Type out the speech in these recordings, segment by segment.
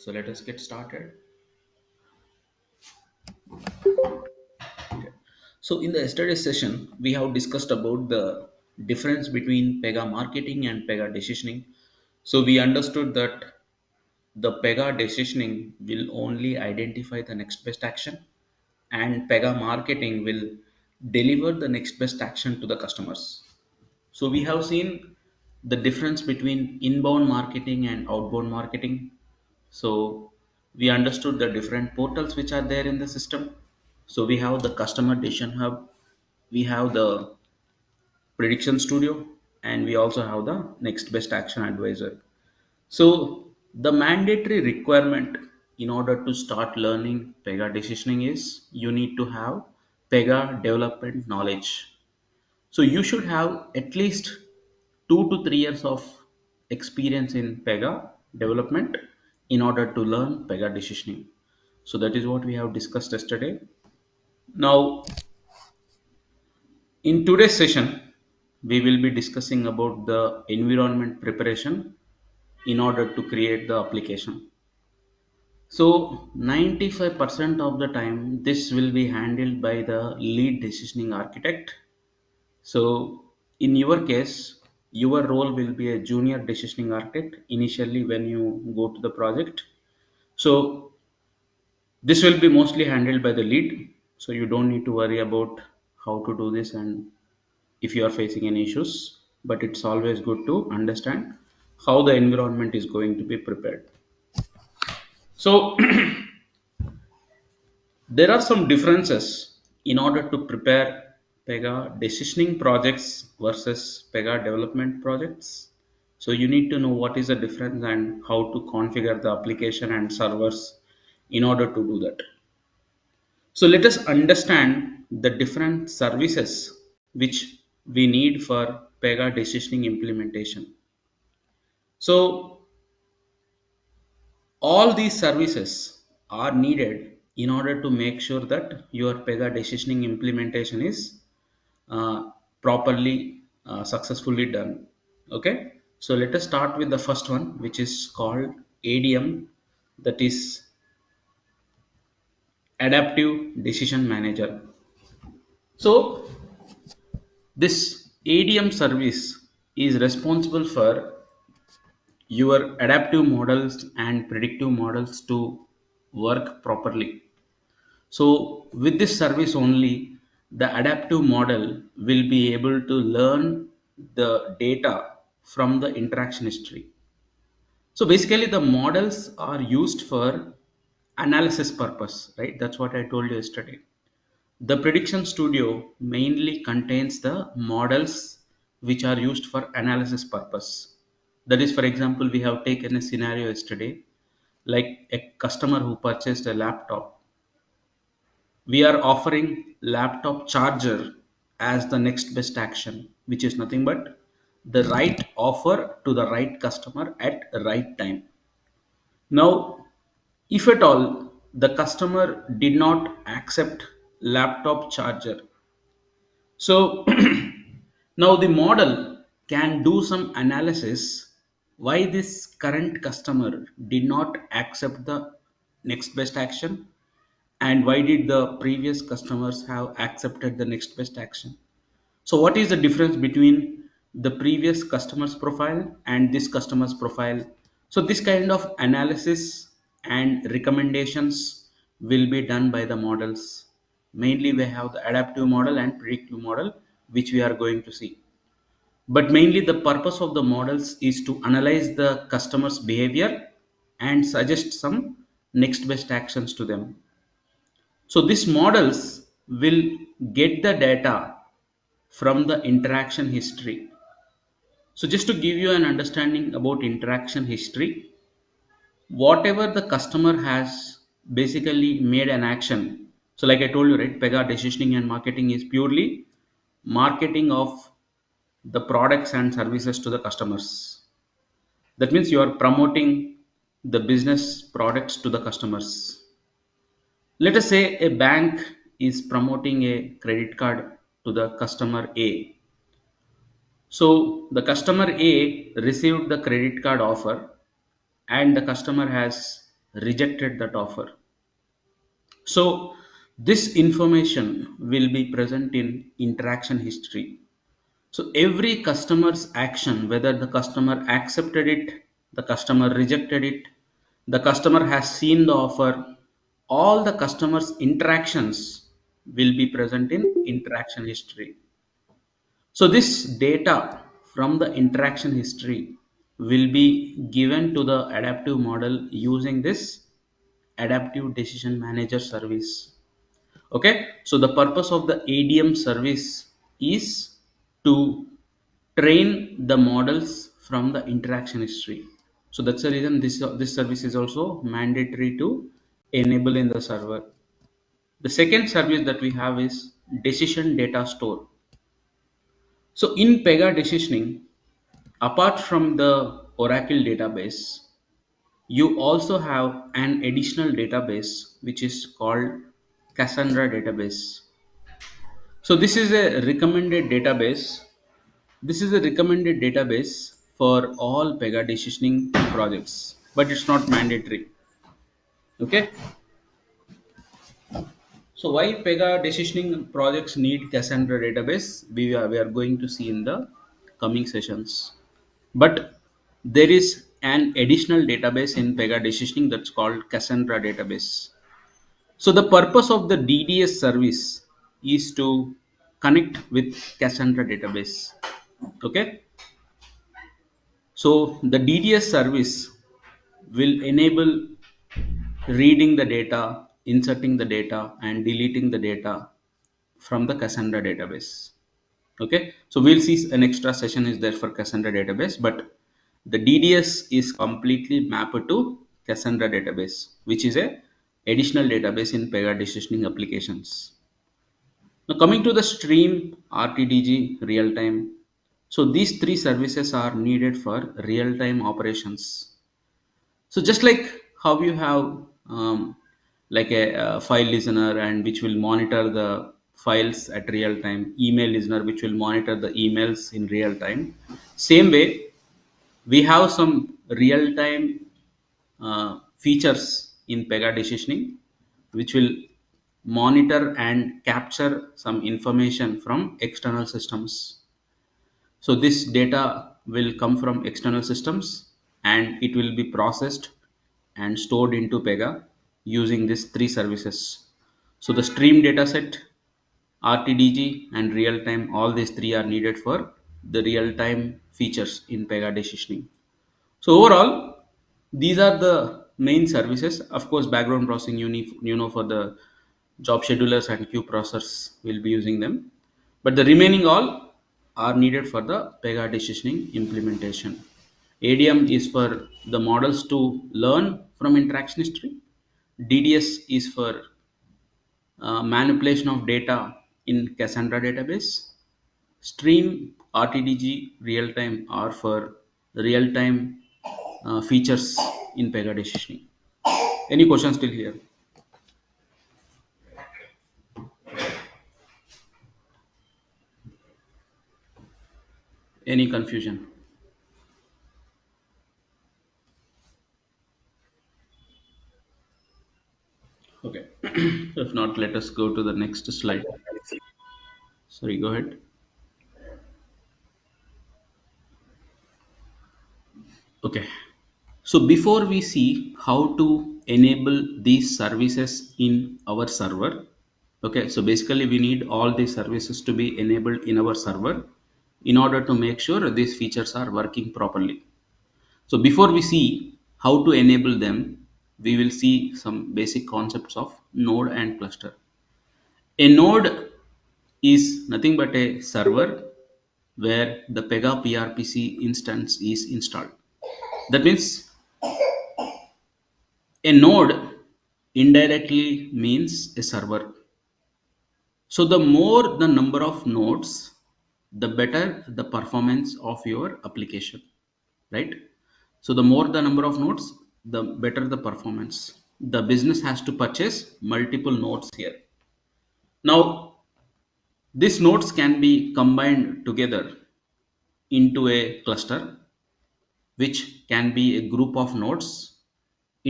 So let us get started. So in the yesterday's session, we have discussed about the difference between Pega marketing and Pega decisioning. So we understood that the Pega decisioning will only identify the next best action, and Pega marketing will deliver the next best action to the customers. So we have seen the difference between inbound marketing and outbound marketing. So we understood the different portals which are there in the system. So we have the customer decision hub, we have the prediction studio, and we also have the next best action advisor. So the mandatory requirement in order to start learning Pega decisioning is you need to have Pega development knowledge. So you should have at least 2 to 3 years of experience in Pega development in order to learn Pega decisioning. So that is what we have discussed yesterday. Now, in today's session, we will be discussing about the environment preparation in order to create the application. So 95% of the time, this will be handled by the lead decisioning architect. So in your case, your role will be a junior decisioning architect initially when you go to the project. So this will be mostly handled by the lead. So you don't need to worry about how to do this and if you are facing any issues. But it's always good to understand how the environment is going to be prepared. So there are some differences in order to prepare Pega decisioning projects versus Pega development projects. So you need to know what is the difference and how to configure the application and servers in order to do that. So let us understand the different services which we need for Pega decisioning implementation. So all these services are needed in order to make sure that your Pega decisioning implementation is properly successfully done. Okay, so let us start with the first one, which is called ADM, that is Adaptive Decision Manager. So this ADM service is responsible for your adaptive models and predictive models to work properly. So with this service only, the adaptive model will be able to learn the data from the interaction history. So basically the models are used for analysis purpose, right? That's what I told you yesterday. The prediction studio mainly contains the models which are used for analysis purpose. That is, for example, we have taken a scenario yesterday, like a customer who purchased a laptop. We are offering laptop charger as the next best action, which is nothing but the right offer to the right customer at the right time. Now, if at all the customer did not accept laptop charger, so now the model can do some analysis why this current customer did not accept the next best action and why did the previous customers have accepted the next best action. So what is the difference between the previous customer's profile and this customer's profile? So this kind of analysis and recommendations will be done by the models. Mainly we have the adaptive model and predictive model, which we are going to see. But mainly the purpose of the models is to analyze the customer's behavior and suggest some next best actions to them. So these models will get the data from the interaction history. So just to give you an understanding about interaction history, whatever the customer has basically made an action. So like I told you, right, Pega decisioning and marketing is purely marketing of the products and services to the customers. That means you are promoting the business products to the customers. Let us say a bank is promoting a credit card to the customer A. So the customer A received the credit card offer and the customer has rejected that offer. So this information will be present in interaction history. So every customer's action, whether the customer accepted it, the customer rejected it, the customer has seen the offer, all the customer's interactions will be present in interaction history. So this data from the interaction history will be given to the adaptive model using this adaptive decision manager service. Okay, so the purpose of the ADM service is to train the models from the interaction history. So that's the reason this service is also mandatory to enable in the server. The second service that we have is decision data store. So in Pega decisioning, apart from the Oracle database, you also have an additional database which is called Cassandra database. So this is a recommended database. This is a recommended database for all Pega decisioning projects, but it's not mandatory. Okay. So why Pega decisioning projects need Cassandra database? We are going to see in the coming sessions. But there is an additional database in Pega decisioning that's called Cassandra database. So the purpose of the DDS service is to connect with Cassandra database. Okay. So the DDS service will enable reading the data, inserting the data, and deleting the data from the Cassandra database. Okay, so we'll see an extra session is there for Cassandra database, but the DDS is completely mapped to Cassandra database, which is a additional database in Pega decisioning applications. Now coming to the stream RTDG real time. So these three services are needed for real time operations. So just like how you have like a file listener and which will monitor the files at real time, email listener which will monitor the emails in real time. Same way, we have some real time features in Pega decisioning which will monitor and capture some information from external systems. So this data will come from external systems and it will be processed and stored into Pega using these three services. So the stream dataset, RTDG and real time, all these three are needed for the real time features in Pega decisioning. So overall, these are the main services. Of course, background processing, for the job schedulers and queue processors will be using them. But the remaining all are needed for the Pega decisioning implementation. ADM is for the models to learn from interaction history. DDS is for manipulation of data in Cassandra database. Stream RTDG real time are for real time features in Pega decisioning. Any questions still here? Any confusion? Okay. If not, let us go to the next slide. Sorry, go ahead. Okay. So before we see how to enable these services in our server, okay, so basically we need all these services to be enabled in our server in order to make sure these features are working properly. So before we see how to enable them, we will see some basic concepts of node and cluster. A node is nothing but a server where the Pega PRPC instance is installed. That means a node indirectly means a server. So the more the number of nodes, the better the performance of your application, right? So the more the number of nodes, the better the performance. The business has to purchase multiple nodes here. Now, these nodes can be combined together into a cluster, which can be a group of nodes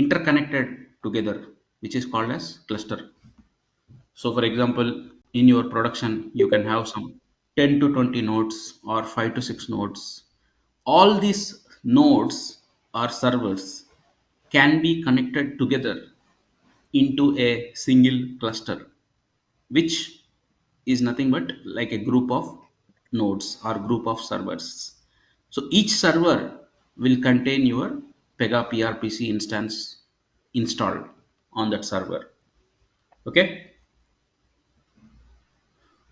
interconnected together, which is called as cluster. So for example, in your production you can have some 10 to 20 nodes or 5 to 6 nodes. All these nodes or servers can be connected together into a single cluster, which is nothing but like a group of nodes or group of servers. So each server will contain your Pega PRPC instance installed on that server. Okay.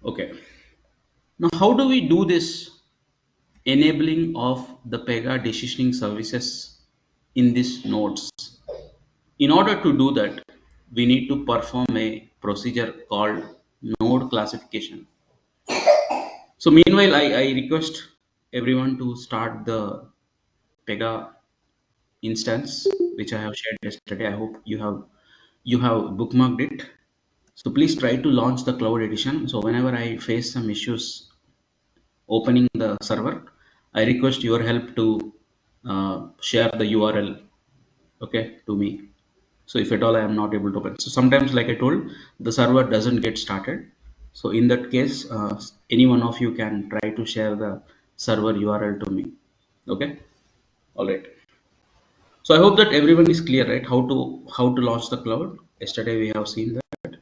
Okay. Now, how do we do this enabling of the Pega decisioning services in these nodes? In order to do that, we need to perform a procedure called node classification. So meanwhile, I request everyone to start the Pega instance, which I have shared yesterday. I hope you have bookmarked it. So please try to launch the cloud edition. So whenever I face some issues opening the server, I request your help to share the URL, okay, to me. So if at all I am not able to open, so sometimes, like I told, the server doesn't get started. So in that case, any one of you can try to share the server URL to me. Okay, all right. So I hope that everyone is clear, right? How to launch the cloud. Yesterday we have seen that.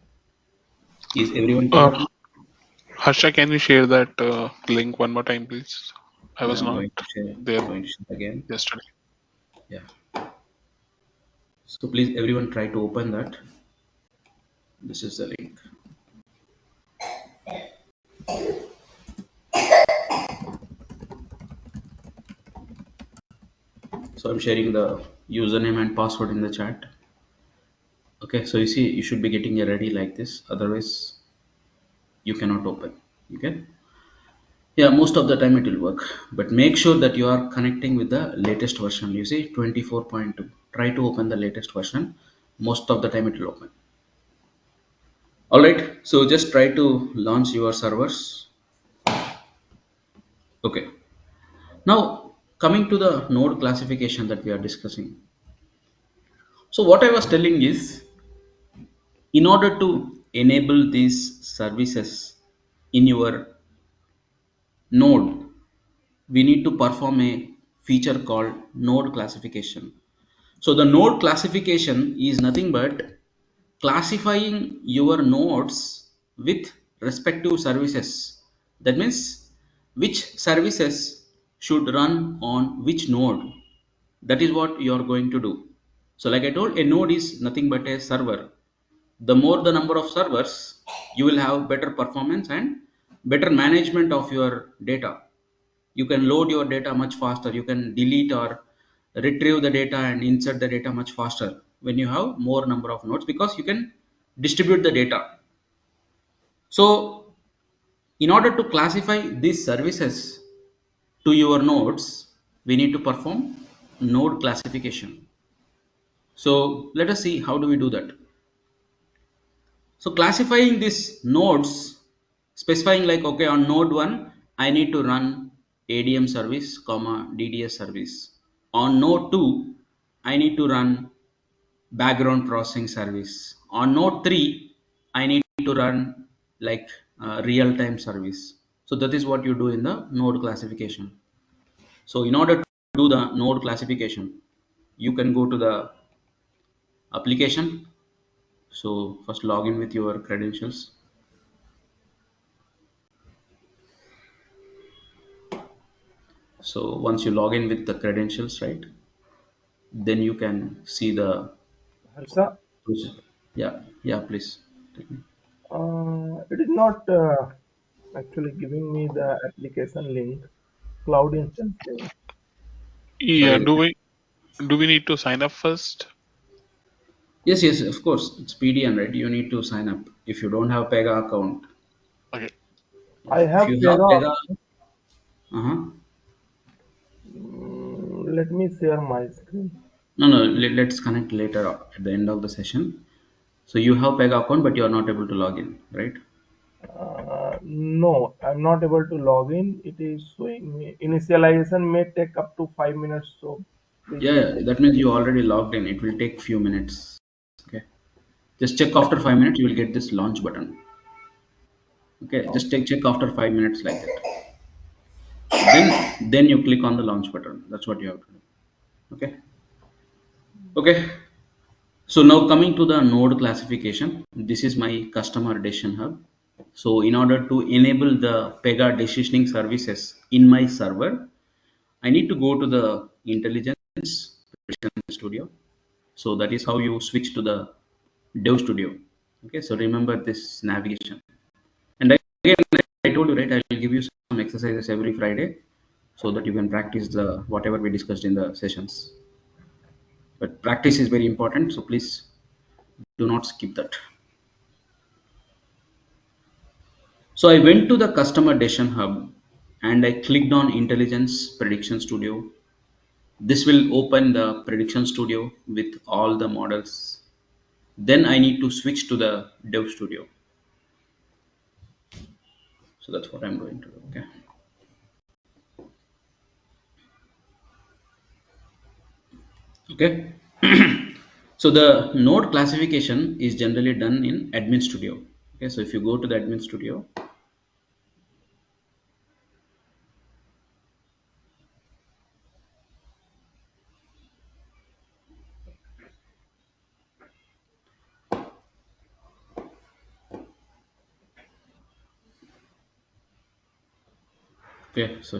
Is everyone Uh, clear? Harsha, can you share that link one more time, please? I Yeah, was I'm not going to share. there Going to share again. yesterday. Yeah. So please, everyone, try to open that. This is the link. So I'm sharing the username and password in the chat. Okay, so you see, you should be getting it ready like this. Otherwise, you cannot open. Okay. Yeah, most of the time it will work. But make sure that you are connecting with the latest version. You see, 24.2. Try to open the latest version. Most of the time it will open. All right. So just try to launch your servers. Okay. Now coming to the node classification that we are discussing. So what I was telling is, in order to enable these services in your node, we need to perform a feature called node classification. So the node classification is nothing but classifying your nodes with respective services. That means which services should run on which node. That is what you are going to do. So like I told, a node is nothing but a server. The more the number of servers, you will have better performance and better management of your data. You can load your data much faster. You can delete or retrieve the data and insert the data much faster when you have more number of nodes, because you can distribute the data. So in order to classify these services to your nodes, we need to perform node classification. So let us see how do we do that. So classifying these nodes, specifying like, okay, on node 1, I need to run ADM service, comma, DDS service. On node 2, I need to run background processing service. On node 3, I need to run like real-time service. So that is what you do in the node classification. So in order to do the node classification, you can go to the application. So first log in with your credentials. So once you log in with the credentials, right, then you can see the Harsha, procedure. Yeah, yeah, please. Take me. it is not actually giving me the application link, cloud instance link. Yeah, Sorry. do we need to sign up first? Yes, yes, of course. It's PDN, right? You need to sign up if you don't have Pega account. Okay. Yeah. I If have you have Pega. Pega, uh-huh. Let me share my screen. No, no, let's connect later at the end of the session. So you have Pega account, but you are not able to log in, right? No, I'm not able to log in. It is showing me initialization may take up to 5 minutes. So, Please Yeah, be yeah, that means you already logged in. It will take few minutes. Okay. Just check after 5 minutes. You will get this launch button. Okay. patient. Just check after 5 minutes like that. Then you click on the launch button. That's what you have to do. Okay. Okay. So now coming to the node classification, this is my customer decision hub. So in order to enable the Pega decisioning services in my server, I need to go to the intelligence prediction studio. So that is how you switch to the dev studio. Okay, so remember this navigation. And again, I told you, right, I will give you some exercises every Friday so that you can practice the whatever we discussed in the sessions. But practice is very important, so please do not skip that. So I went to the customer decision hub and I clicked on intelligence prediction studio. This will open the prediction studio with all the models. Then I need to switch to the dev studio. So that's what I'm going to do. Okay. Okay. So the node classification is generally done in admin studio. Okay. So if you go to the admin studio, okay. So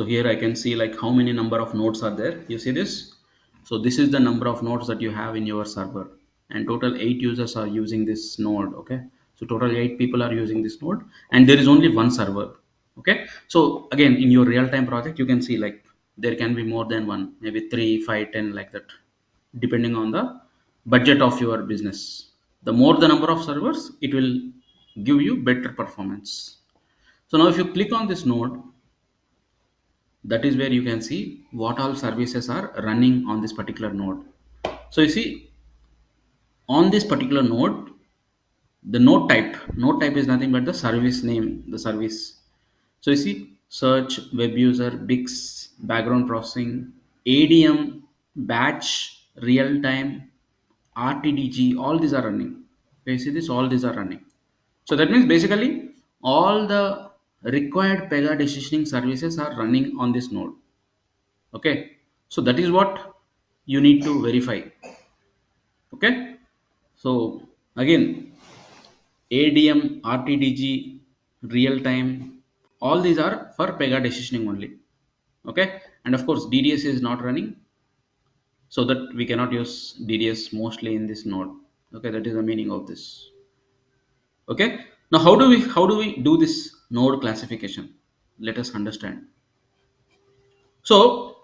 here I can see like how many number of nodes are there. You see this? So this is the number of nodes that you have in your server, and total 8 users are using this node. Okay. So total 8 people are using this node, and there is only one server. Okay. So again, in your real-time project, you can see like there can be more than one, maybe 3, 5, 10, like that, depending on the budget of your business. The more the number of servers, it will give you better performance. So now if you click on this node, that is where you can see what all services are running on this particular node. So you see on this particular node, the node type is nothing but the service name, the service. So you see search, web user, bix, background processing, adm, batch, real time, rtdg, all these are running. Okay, you see this, all these are running. So that means basically all the required pega decisioning services are running on this node. Okay, so that is what you need to verify. Okay, so again, adm, rtdg, real time, all these are for pega decisioning only. Okay, and of course dds is not running, so that we cannot use dds mostly in this node. Okay, that is the meaning of this. Okay, now how do we do this node classification? Let us understand. So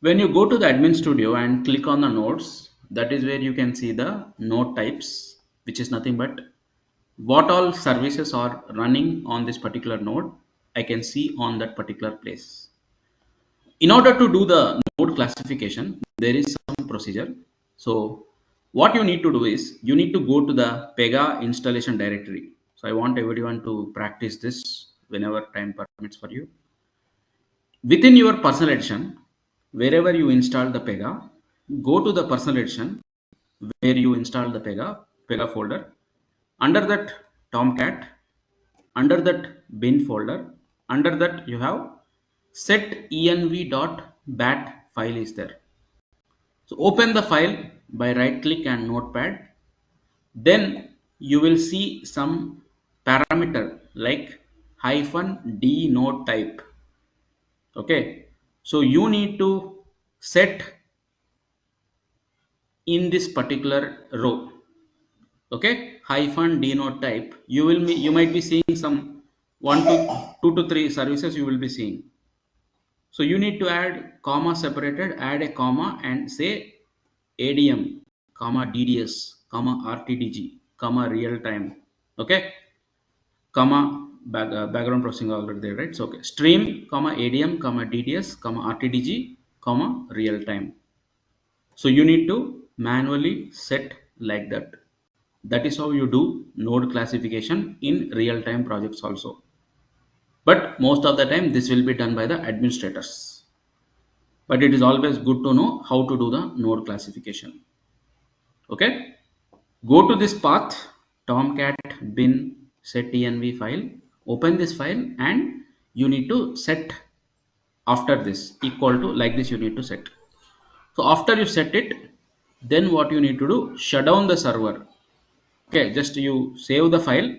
when you go to the admin studio and click on the nodes, that is where you can see the node types, which is nothing but what all services are running on this particular node. I can see on that particular place. In order to do the node classification, there is some procedure. So what you need to do is you need to go to the Pega installation directory. So I want everyone to practice this whenever time permits for you. Within your personal edition, wherever you install the Pega, go to the personal edition where you install the Pega folder. Under that Tomcat, under that bin folder, under that you have set env.bat file is there. So open the file by right click and notepad. Then you will see some parameter like -d node type. Okay, so you need to set in this particular row. Okay, hyphen denote type, you might be seeing some one to two to three services you will be seeing. So you need to add comma separated, add a comma and say adm, comma dds, comma rtdg, comma real time. Okay, comma background processing already there, right? So okay, stream, comma adm, comma dds, comma rtdg, comma real time. So you need to manually set like that. That is how you do node classification in real time projects also. But most of the time, this will be done by the administrators. But it is always good to know how to do the node classification. Okay. Go to this path, tomcat bin set env file, open this file, and you need to set after this equal to, like this you need to set. So after you set it, then what you need to do, shut down the server. Okay, just you save the file.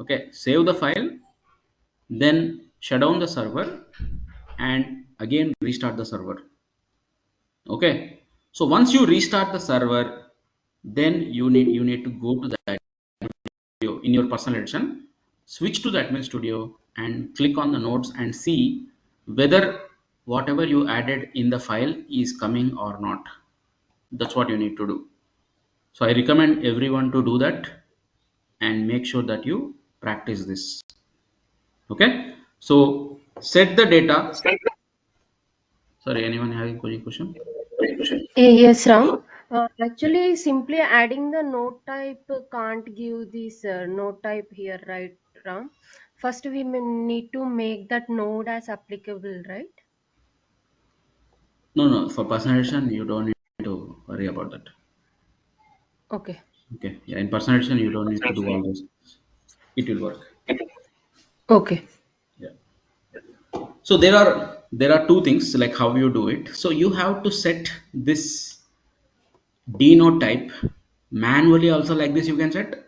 Okay, save the file, then shut down the server and again restart the server. Okay, so once you restart the server, then you need to go to the in your personal edition, switch to the admin studio and click on the nodes and see whether whatever you added in the file is coming or not. That's what you need to do. So I recommend everyone to do that and make sure that you practice this. Okay, so set the data. Sorry, anyone having any question? Yes, Ram. Actually, simply adding the node type can't give this node type here, right, Ram? First, we may need to make that node as applicable, right? No, no, for personalization you don't need to worry about that. Okay. Okay, yeah, in personalization you don't need to do all those. It will work. Okay. Yeah. So there are two things like how you do it. So you have to set this denote type manually also, like this you can set.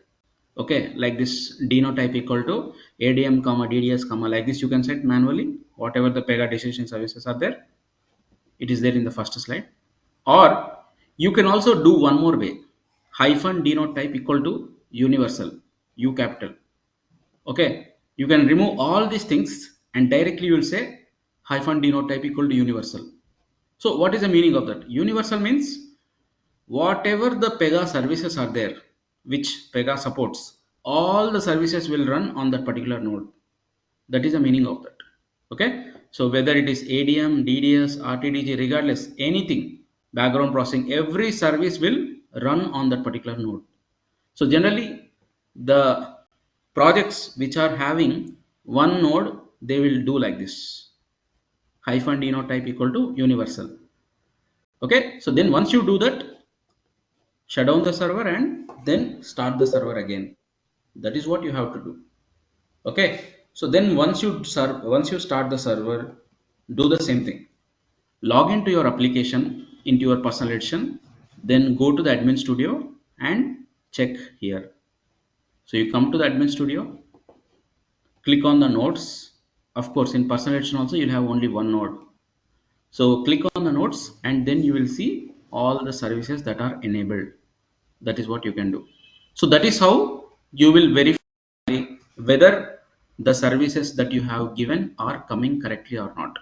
Okay, like this denote type equal to adm comma dds comma, like this you can set manually whatever the pega decision services are there. It is there in the first slide. Or you can also do one more way, hyphen denote type equal to universal, u capital. Okay, you can remove all these things and directly you will say hyphen denote type equal to universal. So what is the meaning of that? Universal means whatever the pega services are there, which pega supports, all the services will run on that particular node. That is the meaning of that. Okay, so whether it is adm, dds, rtdg, regardless anything, background processing, every service will run on that particular node. So generally the projects which are having one node, they will do like this, hyphen denote type equal to universal. Okay, so then once you do that, shut down the server and then start the server again. That is what you have to do. Okay, so then once you start the server, do the same thing, log into your application, into your personal edition, then go to the admin studio and check here. So you come to the admin studio, click on the nodes. Of course in personal edition also you'll have only one node. So click on the nodes and then you will see all the services that are enabled. That is what you can do. So that is how you will verify whether the services that you have given are coming correctly or not.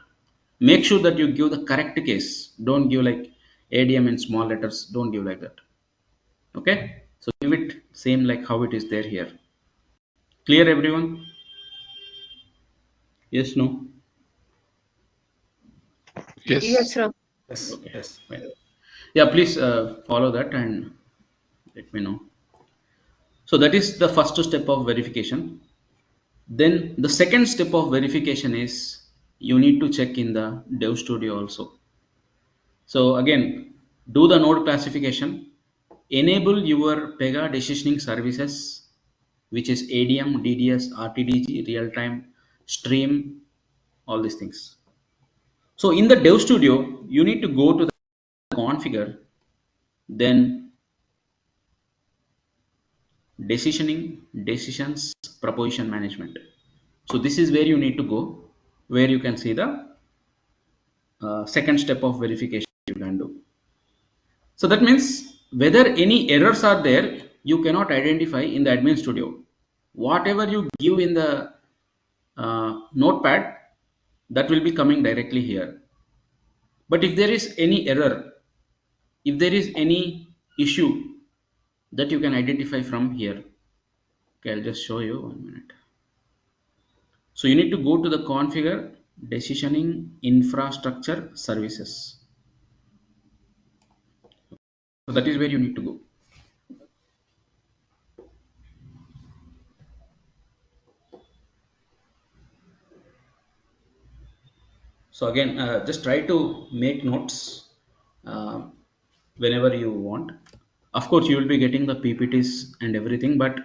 Make sure that you give the correct case. Don't give like ADM in small letters. Don't give like that. Okay. So give it same like how it is there here. Clear everyone? Yes, no? Yes, Yes. Ram. Yes, Okay. yes. Fine. Yeah, please follow that and let me know. So that is the first step of verification. Then the second step of verification is you need to check in the Dev Studio also. So again, do the node classification, enable your Pega decisioning services, which is ADM, DDS, RTDG, real time, stream, all these things. So in the Dev Studio, you need to go to the configure, then decisioning, decisions, proposition management. So this is where you need to go, where you can see the second step of verification you can do. So that means whether any errors are there, you cannot identify in the admin studio. Whatever you give in the notepad, that will be coming directly here. But if there is any error, if there is any issue, that you can identify from here. Okay, I'll just show you 1 minute. So you need to go to the configure decisioning infrastructure services. So that is where you need to go. So again, just try to make notes uh, whenever you want. Of course, you will be getting the PPTs and everything, but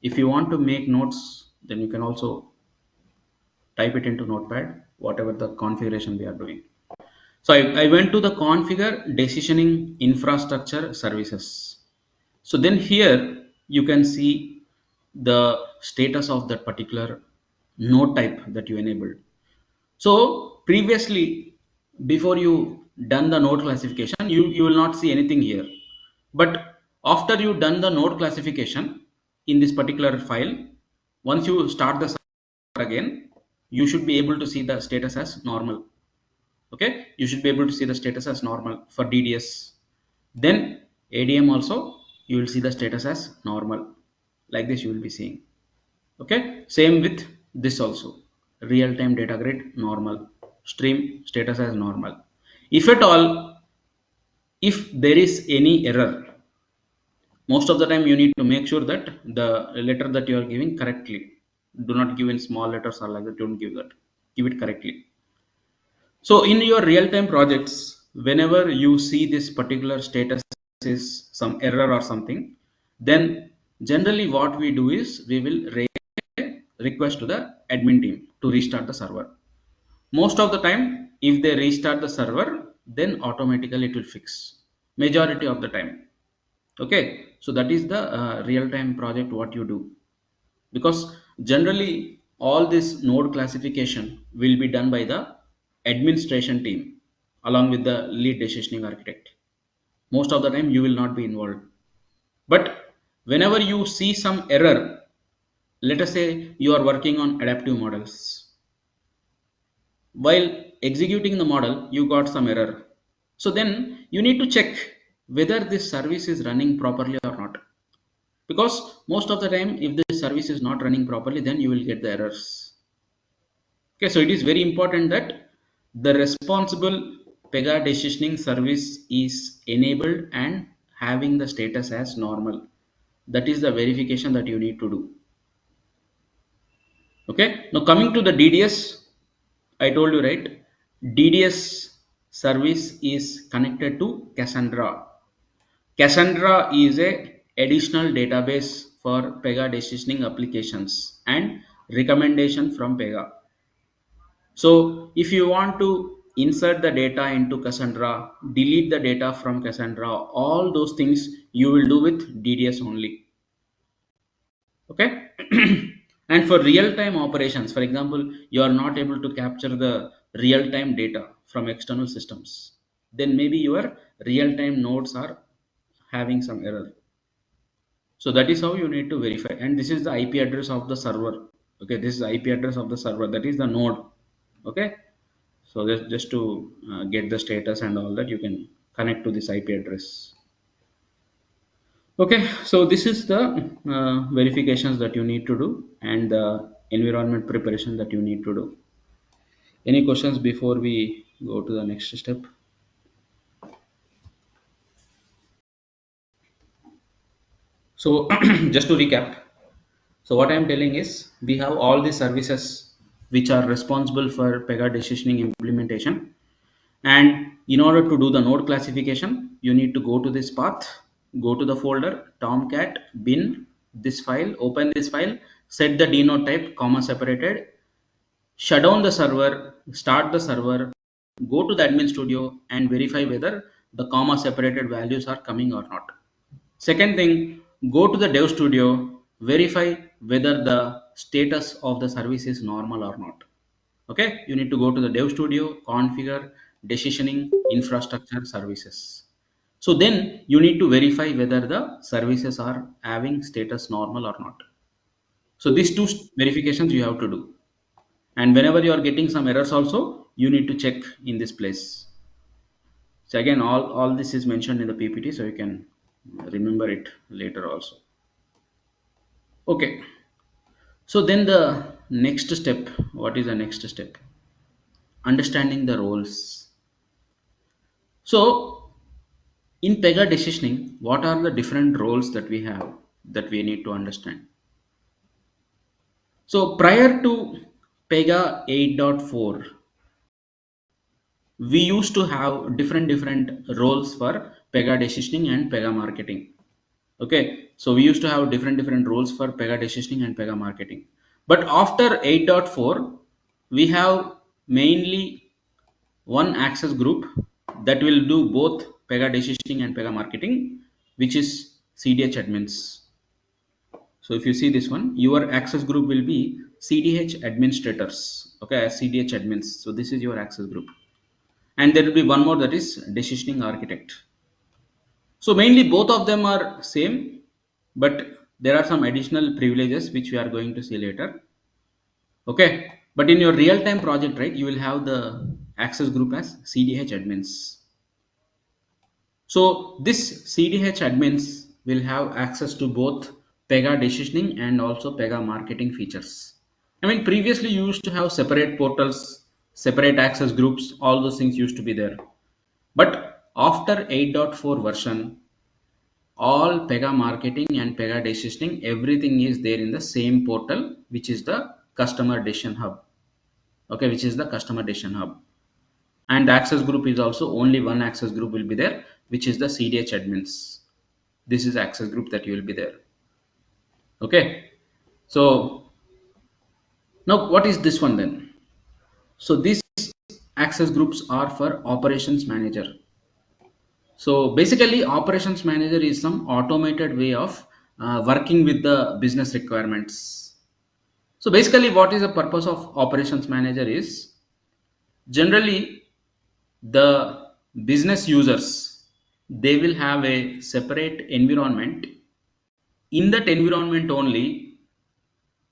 if you want to make notes, then you can also type it into Notepad, whatever the configuration we are doing. So I went to the configure decisioning infrastructure services. So then here you can see the status of that particular node type that you enabled. So previously, before you done the node classification, you will not see anything here. But after you done the node classification in this particular file, once you start the server again, you should be able to see the status as normal. Okay, you should be able to see the status as normal for DDS. Then ADM also you will see the status as normal. Like this you will be seeing. Okay, same with this also. Real time data grid normal. Stream status as normal. If at all, if there is any error, most of the time you need to make sure that the letter that you are giving correctly. Do not give in small letters or like that. Don't give that. Give it correctly. So in your real time projects, whenever you see this particular status is some error or something, then generally what we do is we will request to the admin team to restart the server. Most of the time, if they restart the server, then automatically it will fix majority of the time. Okay, so that is the real time project what you do, because generally all this node classification will be done by the administration team along with the lead decisioning architect. Most of the time you will not be involved, but whenever you see some error, let us say you are working on adaptive models, while executing the model you got some error, so then you need to check whether this service is running properly or not, because most of the time if the service is not running properly, then you will get the errors. Okay, so it is very important that the responsible pega decisioning service is enabled and having the status as normal. That is the verification that you need to do. Okay, now coming to the DDS, I told you, right? DDS service is connected to Cassandra. Cassandra is a additional database for pega decisioning applications and recommendation from pega. So if you want to insert the data into Cassandra, delete the data from Cassandra, all those things you will do with DDS only. Okay. And for real-time operations, for example, you are not able to capture the real-time data from external systems, then maybe your real-time nodes are having some error. So that is how you need to verify. And this is the IP address of the server. Okay, this is the IP address of the server. That is the node. Okay. So just to get the status and all that, you can connect to this IP address. Okay, so this is the verifications that you need to do and the environment preparation that you need to do. Any questions before we go to the next step? So just to recap, so what I'm telling is we have all the services which are responsible for Pega decisioning implementation. And in order to do the node classification, you need to go to this path, go to the folder, tomcat bin, this file, open this file, set the dnode type, comma separated, shut down the server, start the server, go to the admin studio and verify whether the comma separated values are coming or not. Second thing, go to the dev studio, verify whether the status of the service is normal or not. Okay, you need to go to the dev studio, configure decisioning infrastructure services. So then you need to verify whether the services are having status normal or not. So these two verifications you have to do. And whenever you are getting some errors also, you need to check in this place. So again, all this is mentioned in the PPT, so you can remember it later also. Okay. So then the next step, what is the next step? Understanding the roles. So in Pega decisioning, what are the different roles that we have that we need to understand? So prior to Pega 8.4, we used to have different roles for Pega decisioning and Pega marketing. Okay, so we used to have different roles for Pega decisioning and Pega marketing. But after 8.4, we have mainly one access group that will do both Pega decisioning and Pega marketing, which is CDH admins. So if you see this one, your access group will be CDH administrators. Okay, as CDH admins. So this is your access group. And there will be one more, that is decisioning architect. So mainly both of them are same, but there are some additional privileges which we are going to see later. Okay, but in your real-time project, right, you will have the access group as CDH admins. So this CDH admins will have access to both Pega decisioning and also Pega marketing features. I mean, previously you used to have separate portals, separate access groups, all those things used to be there. But after 8.4 version, all Pega marketing and Pega decisioning, everything is there in the same portal, which is the customer decision hub. Okay, which is the customer decision hub. And access group is also only one access group will be there, which is the CDH admins. This is access group that you will be there. Okay, so now what is this one then? So these access groups are for operations manager. So basically operations manager is some automated way of working with the business requirements. So basically what is the purpose of operations manager is, generally the business users, they will have a separate environment. In that environment only,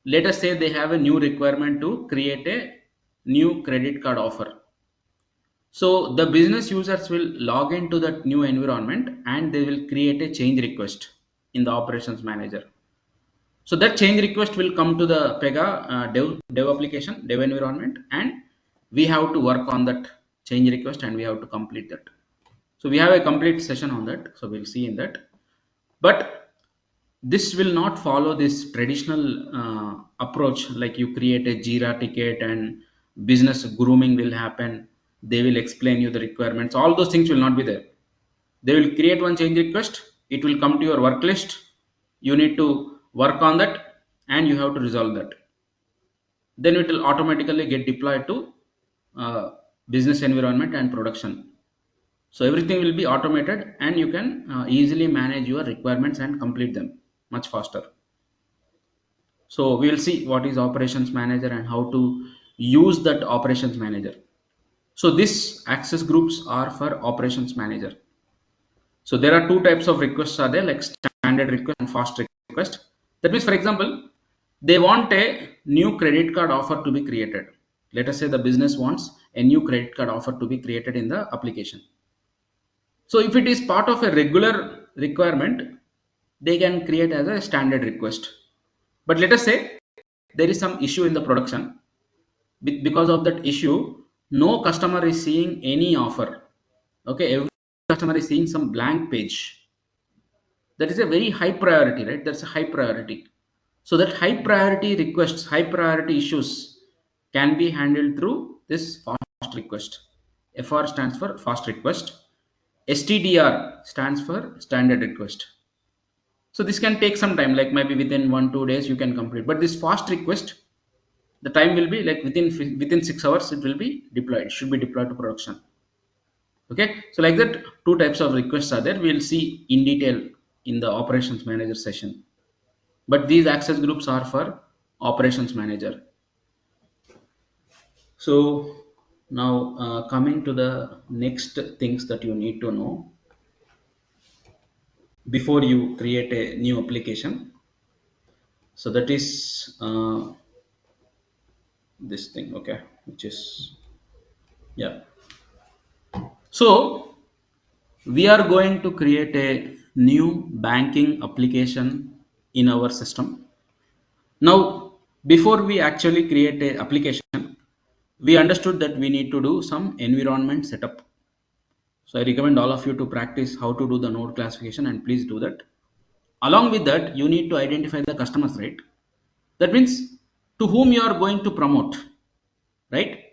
let us say they have a new requirement to create a new credit card offer. So the business users will log into that new environment and they will create a change request in the operations manager. So that change request will come to the Pega dev application, dev environment, and we have to work on that change request and we have to complete that. So we have a complete session on that. So we'll see in that. But this will not follow this traditional approach, like you create a Jira ticket and business grooming will happen. They will explain you the requirements. All those things will not be there. They will create one change request. It will come to your work list. You need to work on that and you have to resolve that. Then it will automatically get deployed to business environment and production. So everything will be automated and you can easily manage your requirements and complete them much faster. So we will see what is operations manager and how to use that operations manager. So these access groups are for operations manager. So there are two types of requests are there, like standard request and fast request. That means, for example, they want a new credit card offer to be created. Let us say the business wants a new credit card offer to be created in the application. So if it is part of a regular requirement, they can create as a standard request. But let us say there is some issue in the production. Because of that issue, no customer is seeing any offer. Okay, every customer is seeing some blank page. That is a very high priority, right? That's a high priority. So that high priority requests, high priority issues can be handled through this fast request. FR stands for fast request. STDR stands for standard request. So this can take some time, like maybe within 1-2 days you can complete. But this fast request, the time will be like within 6 hours it will be deployed. It should be deployed to production. Okay, so like that, two types of requests are there. We'll see in detail in the operations manager session. But these access groups are for operations manager. So now coming to the next things that you need to know before you create a new application. So that is this thing, okay, which is, yeah. So we are going to create a new banking application in our system. Now, before we actually create a application, we understood that we need to do some environment setup. So I recommend all of you to practice how to do the node classification, and please do that. Along with that, you need to identify the customers, right? That means to whom you are going to promote, right?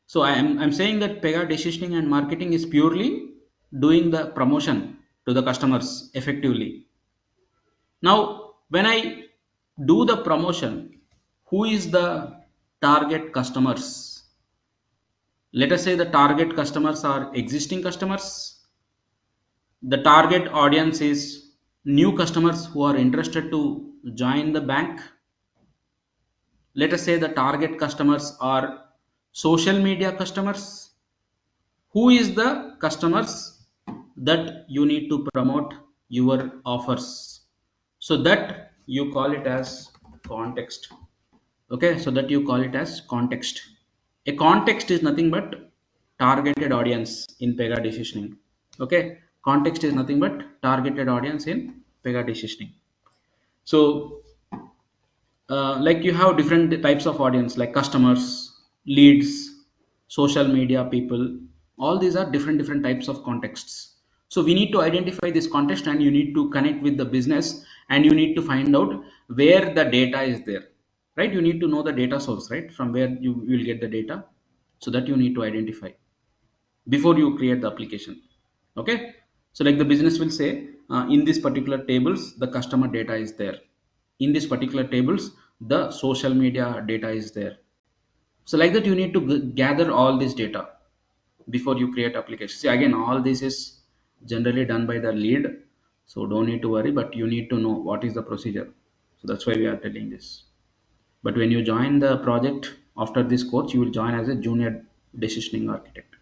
So I'm saying that pega decisioning and marketing is purely doing the promotion to the customers effectively. Now, when I do the promotion, who is the target customers? Let us say the target customers are existing customers. The target audience is new customers who are interested to join the bank. Let us say the target customers are social media customers. Who is the customers that you need to promote your offers? So that you call it as context. Okay, so that you call it as context. A context is nothing but targeted audience in pega decisioning. Okay, context is nothing but targeted audience in pega decisioning. So like you have different types of audience like customers, leads, social media people. All these are different types of contexts. So we need to identify this context and you need to connect with the business and you need to find out where the data is there, right? You need to know the data source, right, from where you will get the data. So that you need to identify before you create the application. Okay, so like the business will say, in this particular tables the customer data is there, in this particular tables the social media data is there. So like that you need to gather all this data before you create application. See, again, all this is generally done by the lead, so don't need to worry, but you need to know what is the procedure. So that's why we are telling this. But when you join the project after this course, you will join as a junior decisioning architect.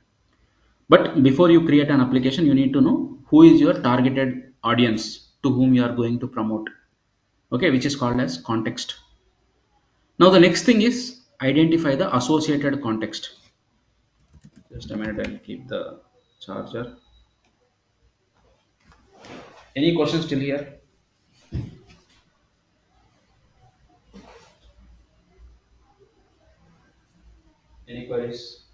But before you create an application, you need to know who is your targeted audience to whom you are going to promote. Okay, which is called as context. Now the next thing is identify the associated context. Just a minute, I'll keep the charger. Any questions still here? Any queries?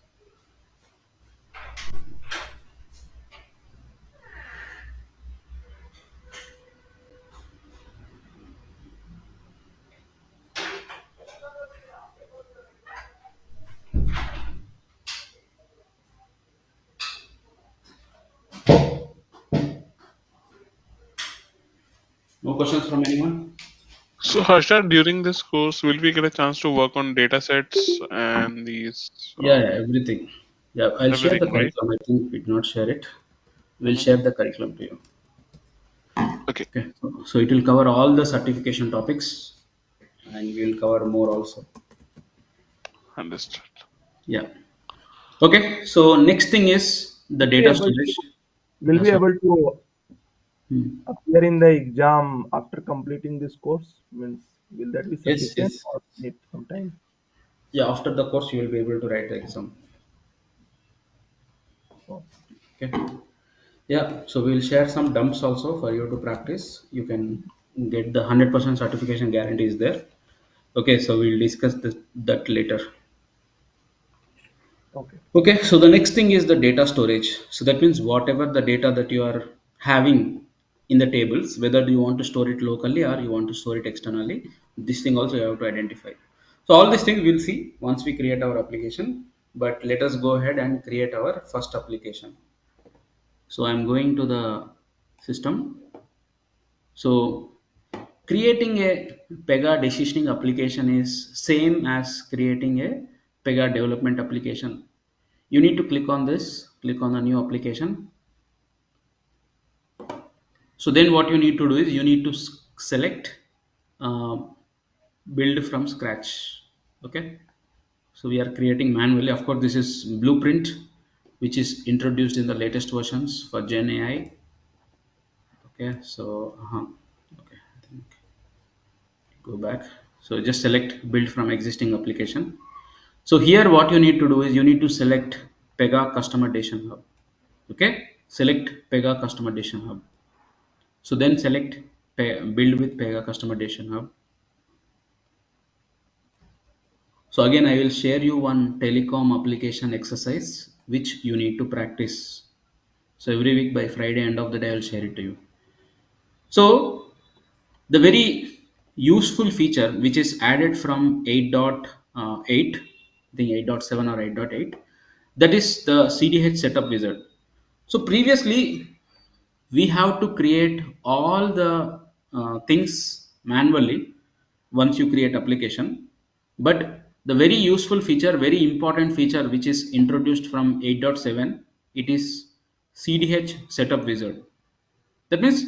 No questions from anyone? So Harsha, during this course, will we get a chance to work on data sets and these Yeah, everything. Yeah, I'll share the everything, right? curriculum. I think we did not share it. We'll Hmm. share the curriculum to you. Okay, Okay, so it will cover all the certification topics and we'll cover more also. understood. Yeah. Okay, so next thing is the Will be data able to storage. will Yeah, be sorry. able to Hmm. appear in the exam after completing this course? Means will that be Yes, sufficient yes. or need some time? Yeah, after the course, you will be able to write the exam. Oh, Okay. Yeah, so we'll share some dumps also for you to practice. You can get the 100% certification guarantee is there. Okay, so we'll discuss that later. okay. Okay, so the next thing is the data storage. So that means whatever the data that you are having in the tables, whether you want to store it locally or you want to store it externally, this thing also you have to identify. So all these things we'll see once we create our application. But let us go ahead and create our first application. So I'm going to the system. So creating a Pega decisioning application is same as creating a Pega development application. You need to click on this, click on the new application. So then what you need to do is you need to select uh, build from scratch. Okay. So we are creating manually. Of course, this is blueprint, which is introduced in the latest versions for Gen AI. Okay. So, okay. I think go back. So just select build from existing application. So here what you need to do is you need to select Pega Customer Data Hub. Okay, select Pega Customer Data Hub. So then select build with Pega Customer Data Hub. So again, I will share you one telecom application exercise which you need to practice. So every week by Friday end of the day, I will share it to you. So the very useful feature which is added from 8.8, I think 8.7 or 8.8. That is the CDH setup wizard. So previously we have to create all the things manually once you create application. But the very useful feature, very important feature which is introduced from 8.7, it is CDH setup wizard. That means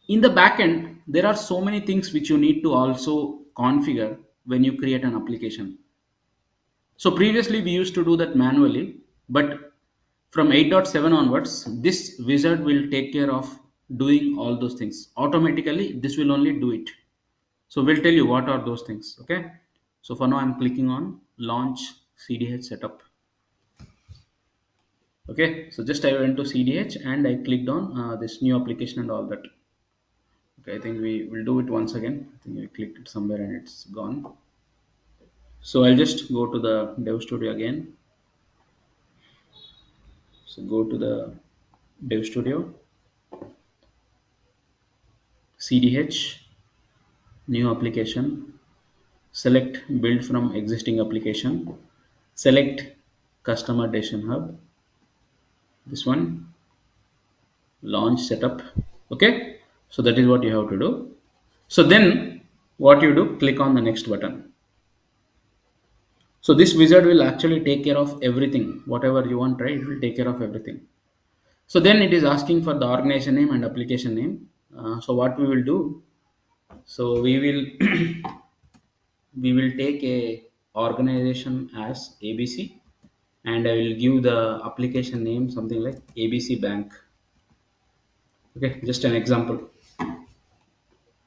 in the backend there are so many things which you need to also configure when you create an application. So previously we used to do that manually, but from 8.7 onwards, this wizard will take care of doing all those things automatically. This will only do it. So we'll tell you what are those things. Okay. So for now, I'm clicking on launch CDH setup. Okay. So just I went to CDH and I clicked on this new application and all that. Okay. I think we will do it once again. I think we clicked it somewhere and it's gone. So I'll just go to the Dev Studio again. So go to the Dev Studio, CDH, new application, select build from existing application, select customer decision hub, this one, launch setup. Okay, so that is what you have to do. So then what you do, click on the next button. So this wizard will actually take care of everything, whatever you want, right? It will take care of everything. So then it is asking for the organization name and application name. So what we will do, so we will we will take a organization as ABC, and I will give the application name something like ABC Bank. Okay, just an example.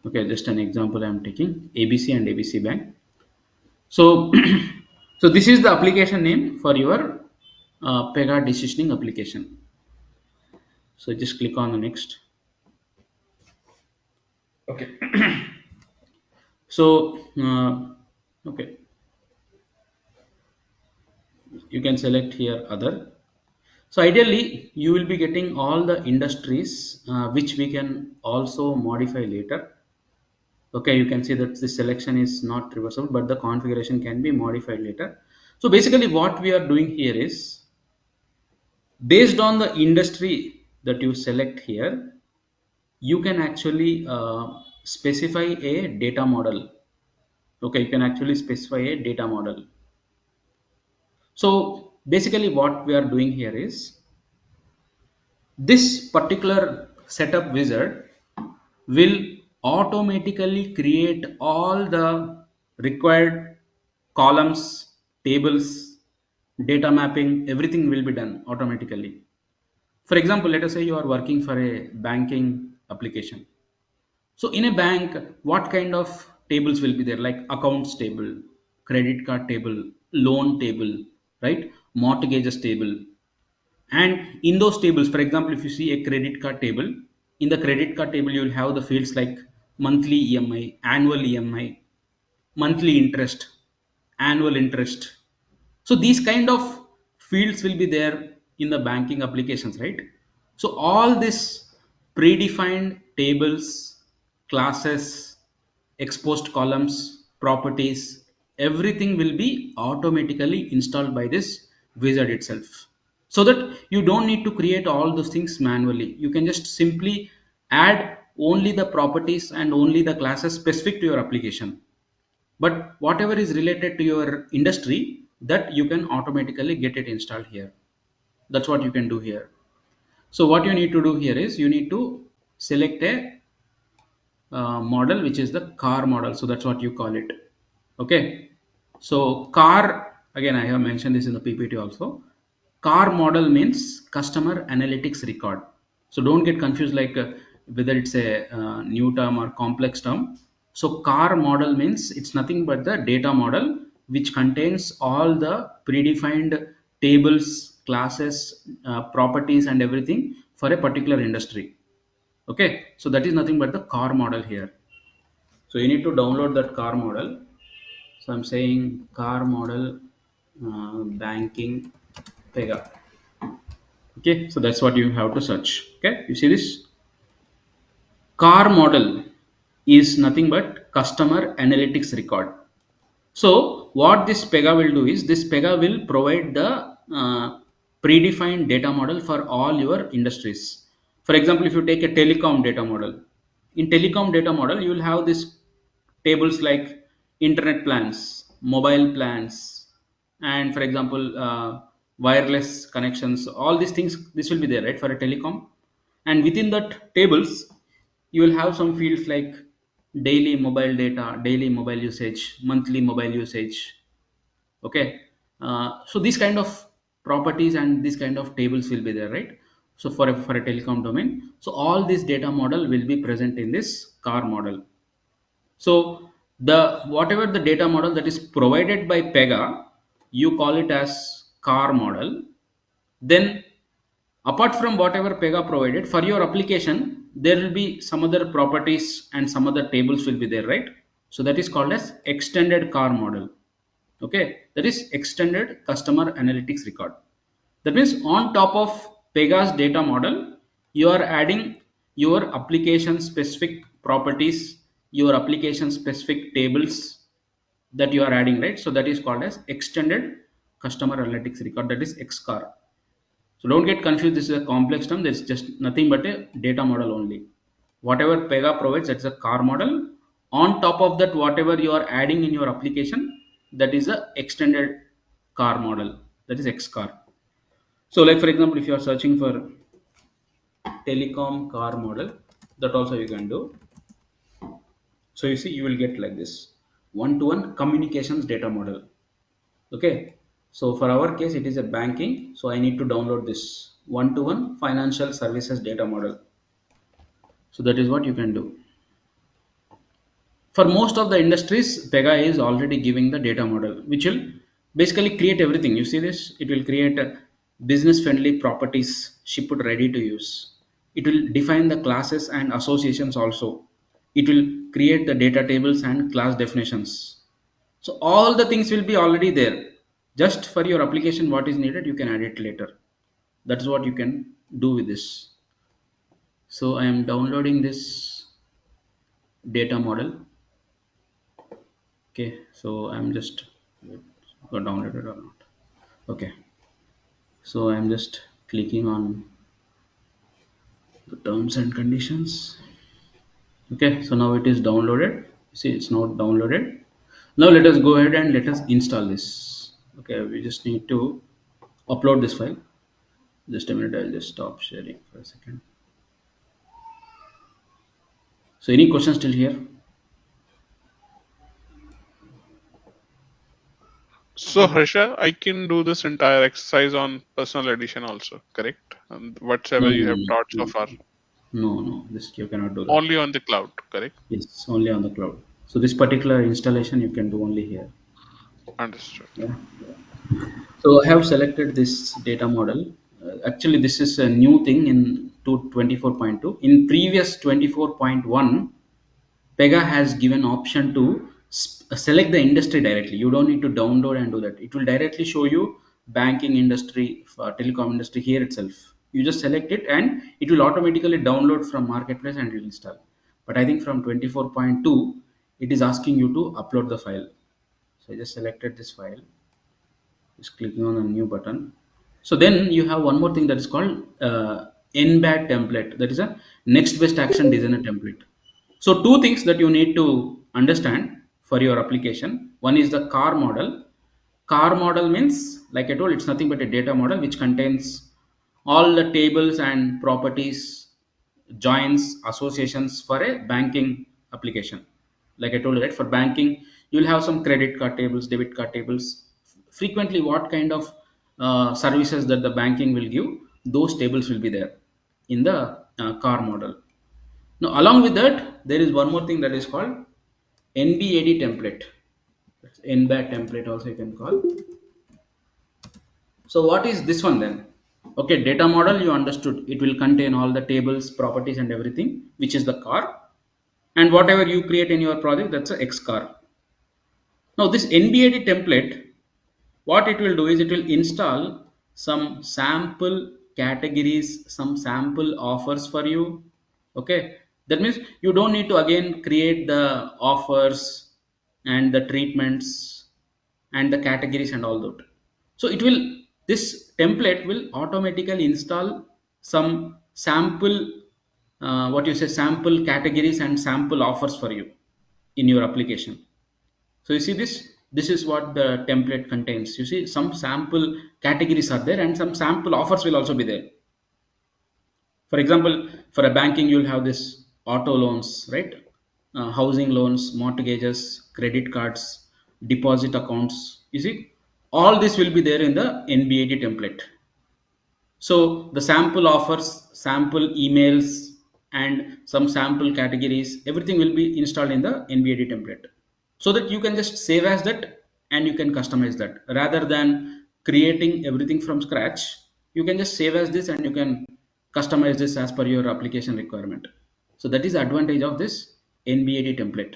Okay, just an example I am taking ABC and ABC Bank. So, so this is the application name for your Pega decisioning application. So just click on the next. Okay. So, okay, you can select here other. So ideally, you will be getting all the industries which we can also modify later. Okay, you can see that the selection is not reversible, but the configuration can be modified later. So basically what we are doing here is based on the industry that you select here, you can actually specify a data model. Okay, you can actually specify a data model. So basically what we are doing here is this particular setup wizard will automatically create all the required columns, tables, data mapping, everything will be done automatically. For example, let us say you are working for a banking application. So in a bank, what kind of tables will be there? Like accounts table, credit card table, loan table, right? Mortgages table. And in those tables, for example, if you see a credit card table, in the credit card table, you will have the fields like monthly EMI, annual EMI, monthly interest, annual interest. So these kind of fields will be there in the banking applications, right? So all this predefined tables, classes, exposed columns, properties, everything will be automatically installed by this wizard itself, so that you don't need to create all those things manually. You can just simply add only the properties and only the classes specific to your application, but whatever is related to your industry, that you can automatically get it installed here. That's what you can do here. So what you need to do here is you need to select a model which is the car model. So that's what you call it. Okay, so car, again I have mentioned this in the PPT also. Car model means customer analytics record. So don't get confused, like whether it's a new term or complex term. So car model means it's nothing but the data model which contains all the predefined tables, classes, properties and everything for a particular industry. Okay, so that is nothing but the car model here. So you need to download that car model. So I'm saying car model banking Pega. Okay, so that's what you have to search. Okay, you see this car model is nothing but customer analytics record. So what this Pega will do is this Pega will provide the uh, predefined data model for all your industries. For example, if you take a telecom data model, in telecom data model, you will have this tables like internet plans, mobile plans, and for example, wireless connections. All these things, this will be there, right, for a telecom. And within that tables, you will have some fields like daily mobile data, daily mobile usage, monthly mobile usage. Okay, so these kind of properties and these kind of tables will be there, right? So for a telecom domain, so all this data model will be present in this car model. So the whatever the data model that is provided by Pega, you call it as car model. Then apart from whatever Pega provided for your application, there will be some other properties and some other tables will be there, right? So that is called as extended car model. Okay, that is extended customer analytics record. That means on top of Pega's data model, you are adding your application specific properties, your application specific tables that you are adding, right? So that is called as extended customer analytics record, that is XCAR. So don't get confused. This is a complex term. There's just nothing but a data model only. Whatever Pega provides, that's a car model. On top of that, whatever you are adding in your application, that is a extended car model. That is XCar. So, like for example, if you are searching for telecom car model, that also you can do. So you see, you will get like this one-to-one communications data model. Okay, so for our case it is a banking, so I need to download this one-to-one financial services data model. So that is what you can do. For most of the industries, Pega is already giving the data model, which will basically create everything. You see this, it will create a business friendly properties shipped ready to use. It will define the classes and associations also. It will create the data tables and class definitions. So all the things will be already there. Just for your application, what is needed, you can add it later. That is what you can do with this. So I am downloading this data model. Okay, so I'm just got downloaded or not. Okay, so I'm just clicking on the terms and conditions. Okay, so now it is downloaded. See, it's not downloaded. Now let us go ahead and let us install this. Okay, we just need to upload this file. Just a minute, I'll just stop sharing for a second. So any questions still here? So Harsha, I can do this entire exercise on personal edition also, correct? And No, whatever you have no, taught so no, far, no, no. This you cannot do that. only on the cloud, correct? It's only on the cloud. So this particular installation you can do only here. Understood. Yeah. So I have selected this data model. Actually, this is a new thing in 24.2. In previous 24.1, Pega has given option to select the industry directly. You don't need to download and do that. It will directly show you banking industry, telecom industry here itself. You just select it and it will automatically download from marketplace and it will install. But I think from 24.2, it is asking you to upload the file. So I just selected this file, just clicking on a new button. So then you have one more thing that is called embed template, that is a next best action designer template. So two things that you need to understand for your application. One is the car model. Car model means, like I told, it's nothing but a data model which contains all the tables and properties, joins, associations for a banking application. Like I told you, right? For banking, you'll have some credit card tables, debit card tables. Frequently, what kind of services that the banking will give, those tables will be there in the car model. Now, along with that, there is one more thing that is called NBAD template. That's NBAD template also you can call. So what is this one then? Okay, data model you understood. It will contain all the tables, properties and everything, which is the car. And whatever you create in your project, that's a X car. Now this NBAD template, what it will do is it will install some sample categories, some sample offers for you. Okay, that means you don't need to again create the offers and the treatments and the categories and all that. So it will This template will automatically install some sample, what you say, sample categories and sample offers for you in your application. So you see this is what the template contains. You see some sample categories are there and some sample offers will also be there. For example, for a banking, you'll have this auto loans, right? Housing loans, mortgages, credit cards, deposit accounts. You see, all this will be there in the NBAT template. So the sample offers, sample emails, and some sample categories, everything will be installed in the NBAT template. So that you can just save as that and you can customize that rather than creating everything from scratch. You can just save as this and you can customize this as per your application requirement. So that is the advantage of this NBAT template.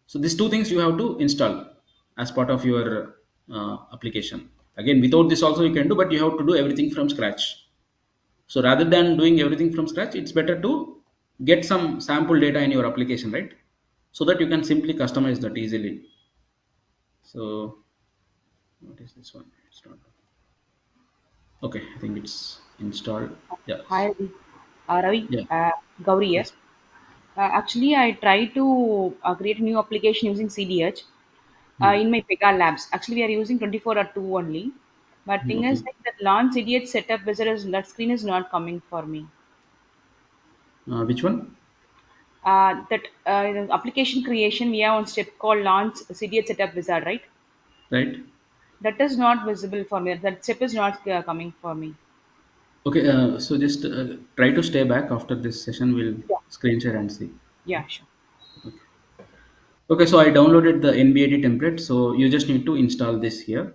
So these two things you have to install as part of your application. Again, without this also you can do, but you have to do everything from scratch. So rather than doing everything from scratch, it's better to get some sample data in your application, right? So that you can simply customize that easily. So what is this one? It's not okay. I think it's installed. Hi, Yes. Ravi. Ravi, Yeah. Gauri here. Yes. Actually, I tried to create a new application using CDH Hmm. in my Pega Labs. Actually, we are using 24.2 only. But thing is, Okay. like that launch CDH setup wizard is that screen is not coming for me. Which one? That the application creation we have one step called launch CDH setup wizard, right? Right. That is not visible for me. That step is not coming for me. Okay. So just try to stay back after this session. We'll Yeah. screen share and see. Yeah, sure. Okay. Okay. So I downloaded the NBAT template. So you just need to install this here.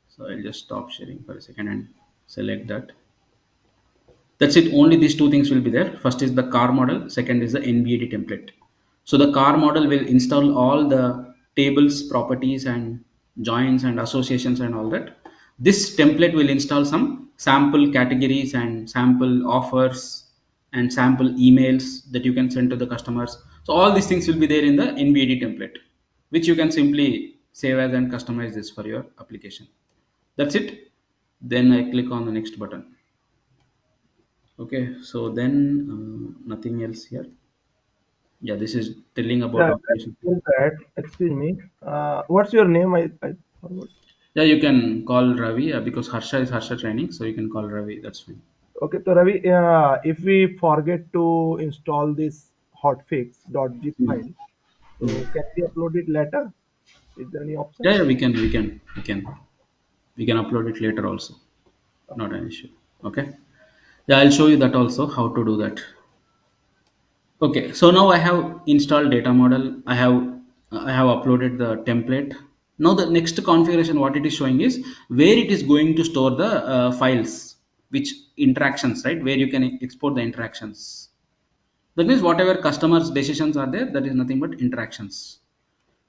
So I'll just stop sharing for a second and select that. That's it. Only these two things will be there. First is the car model. Second is the NBAT template. So the car model will install all the tables, properties, and joins and associations and all that. This template will install some sample categories and sample offers and sample emails that you can send to the customers. So all these things will be there in the NBAT template, which you can simply save as and customize this for your application. That's it. Then I click on the next button. Okay, so then nothing else here. Yeah, this is telling about Yeah, application. that's that. Excuse me. What's your name? I forgot. Yeah, you can call Ravi because Harsha is Harsha Training, so you can call Ravi. That's fine. Okay, so Ravi, if we forget to install this hotfix.zip Mm. file, so Mm. can we upload it later? Is there any Yeah, option? yeah, we can upload it later also. Not an issue. Okay. Yeah, I'll show you that also how to do that. Okay, so now I have installed data model. I have uploaded the template. Now the next configuration, what it is showing is where it is going to store the files, which interactions, right? Where you can export the interactions. That means whatever customers' decisions are there, that is nothing but interactions.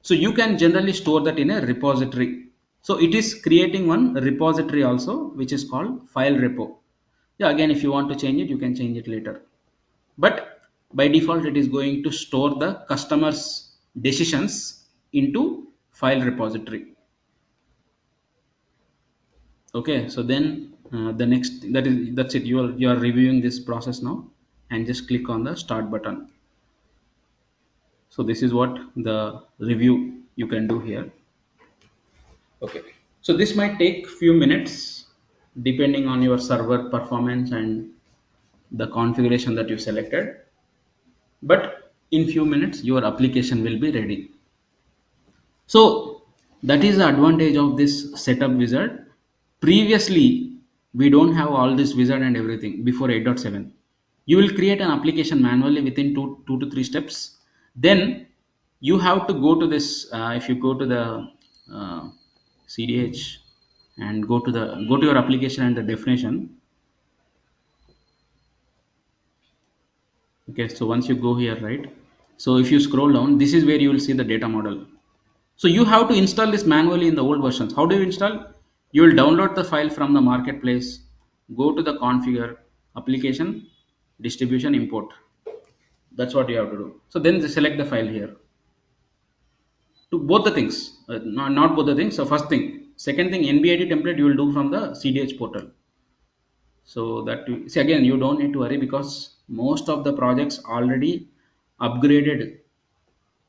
So you can generally store that in a repository. So it is creating one repository also, which is called file repo. Yeah, again, if you want to change it, you can change it later. But by default, it is going to store the customer's decisions into file repository. Okay, so then the next that's it. You are reviewing this process now, and just click on the start button. So this is what the review you can do here. Okay. So this might take few minutes depending on your server performance and the configuration that you selected. But in few minutes your application will be ready. So that is the advantage of this setup wizard. Previously, we don't have all this wizard and everything before 8.7. You will create an application manually within two to three steps. Then you have to go to this. If you go to the CDH and go to your application and the definition. Okay, so once you go here, right? So if you scroll down, this is where you will see the data model. So you have to install this manually in the old versions. How do you install? You will download the file from the marketplace, go to the configure, application, distribution, import. That's what you have to do. So then select the file here. To both the things, not both the things. So first thing, Second thing, NBID template you will do from the CDH portal. So that see, again, you don't need to worry because most of the projects already upgraded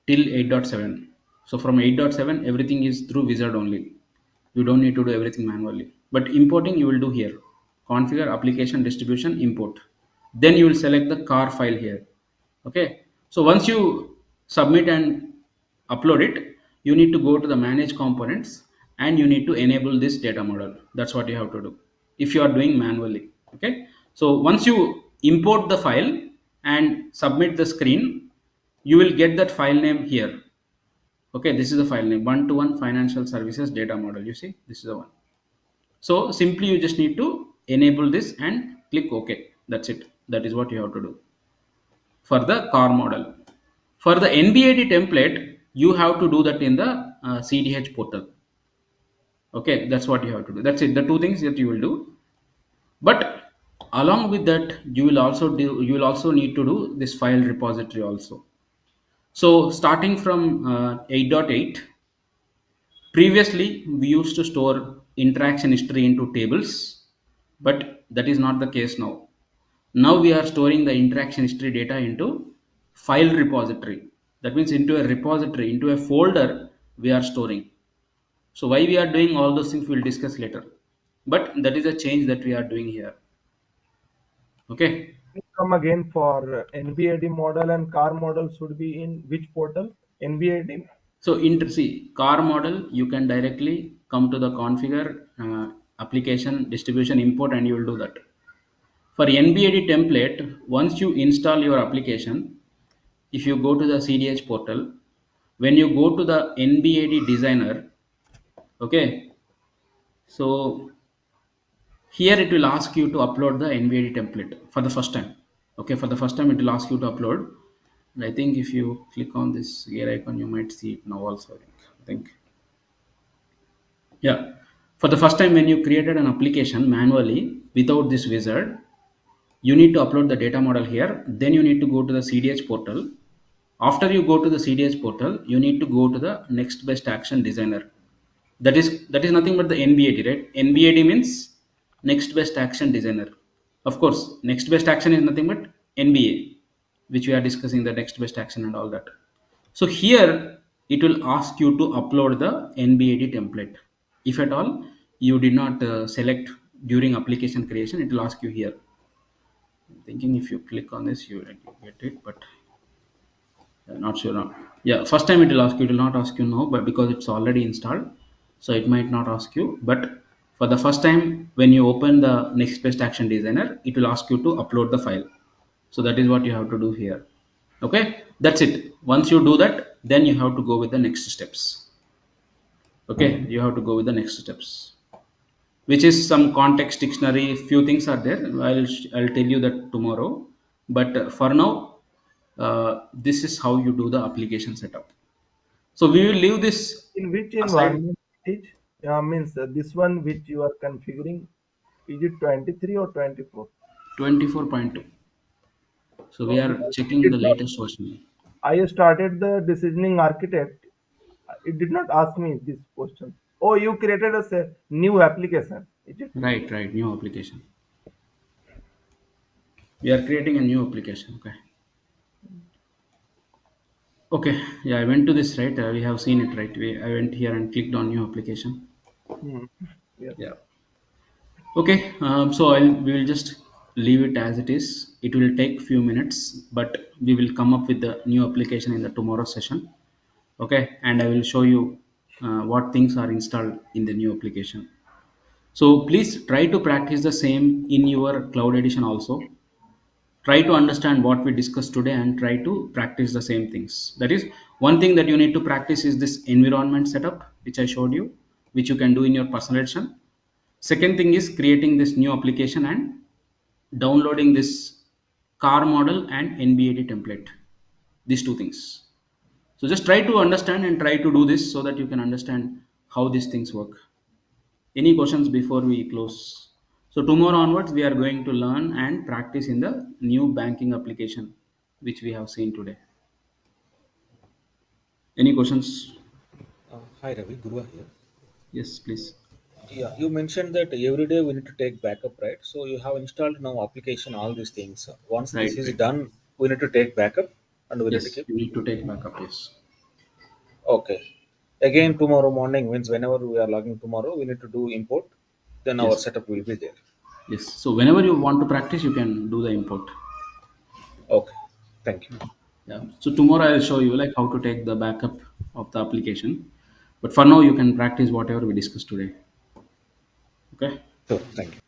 till 8.7. So from 8.7 everything is through wizard only. You don't need to do everything manually, but importing you will do here. Configure application distribution import, then you will select the car file here. Okay, so once you submit and upload it, you need to go to the manage components and you need to enable this data model. That's what you have to do if you are doing manually. Okay, so once you import the file and submit the screen, you will get that file name here. Okay, this is the file name, one to one financial services data model. You see, this is the one. So simply you just need to enable this and click OK. That's it. That is what you have to do for the car model. For the NBAD template, you have to do that in the CDH portal. Okay, that's what you have to do. That's it. The two things that you will do. But along with that, you will also need to do this file repository also. So starting from 8.8, previously we used to store interaction history into tables, but that is not the case now. Now we are storing the interaction history data into file repository. That means into a repository, into a folder we are storing. So why we are doing all those things we'll discuss later. But that is a change that we are doing here. Okay. Come again for NBAD model and car model should be in which portal? NBAD. So see, car model, you can directly come to the configure application distribution import and you will do that. For NBAD template, once you install your application, if you go to the CDH portal, when you go to the NBAD designer, okay, so here it will ask you to upload the NBAD template for the first time. Okay, for the first time it will ask you to upload. And I think if you click on this gear icon, you might see it now also. I think. Yeah. For the first time when you created an application manually without this wizard, you need to upload the data model here. Then you need to go to the CDH portal. After you go to the CDH portal, you need to go to the next best action designer. That is nothing but the NBAD, right? NBAD means next best action designer. Of course, next best action is nothing but NBA, which we are discussing the next best action and all that. So here it will ask you to upload the NBAD template. If at all you did not select during application creation, it will ask you here. I'm thinking if you click on this, you will get it, but not sure now. Yeah, first time it will ask you, it will not ask you now, but because it's already installed, so it might not ask you. But for the first time, when you open the next best action designer, it will ask you to upload the file. So that is what you have to do here. Okay, that's it. Once you do that, then you have to go with the next steps. Okay, you have to go with the next steps, which is some context dictionary. Few things are there. I'll tell you that tomorrow. But for now, this is how you do the application setup. So we will leave this In which aside. environment it is? Means this one which you are configuring, is it 23 or 24? 24.2. So we are Because checking it the did not, latest version. I started the decisioning architect. It did not ask me this question. Oh, you created a new application. Is it? Right, right. New application. We are creating a new application. Okay. Okay. Yeah, I went to this, right. We have seen it, right. I went here and clicked on new application. Hmm. Yes. Yeah. Okay. So we will just leave it as it is. It will take few minutes, but we will come up with the new application in the tomorrow session. Okay. And I will show you what things are installed in the new application. So please try to practice the same in your cloud edition also. Try to understand what we discussed today and try to practice the same things. That is, one thing that you need to practice is this environment setup, which I showed you, which you can do in your personal edition. Second thing is creating this new application and downloading this car model and NBAD template. These two things. So just try to understand and try to do this so that you can understand how these things work. Any questions before we close? So tomorrow onwards, we are going to learn and practice in the new banking application, which we have seen today. Any questions? Hi Ravi, Guru here. Yes, please. Yeah, you mentioned that every day we need to take backup, right? So you have installed now application, all these things. Once Right, this is right. done, we need to take backup and we need to Yes, keep. you need to take backup. Yes. Okay. Again, tomorrow morning means whenever we are logging tomorrow, we need to do import. Then our Yes. setup will be there. Yes. So whenever you want to practice, you can do the import. Okay. Thank you. Yeah. So tomorrow I'll show you like how to take the backup of the application. But for now, you can practice whatever we discussed today. Okay. Sure. Thank you.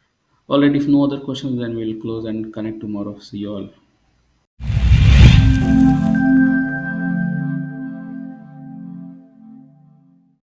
All right. If no other questions, then we'll close and connect tomorrow. See you all.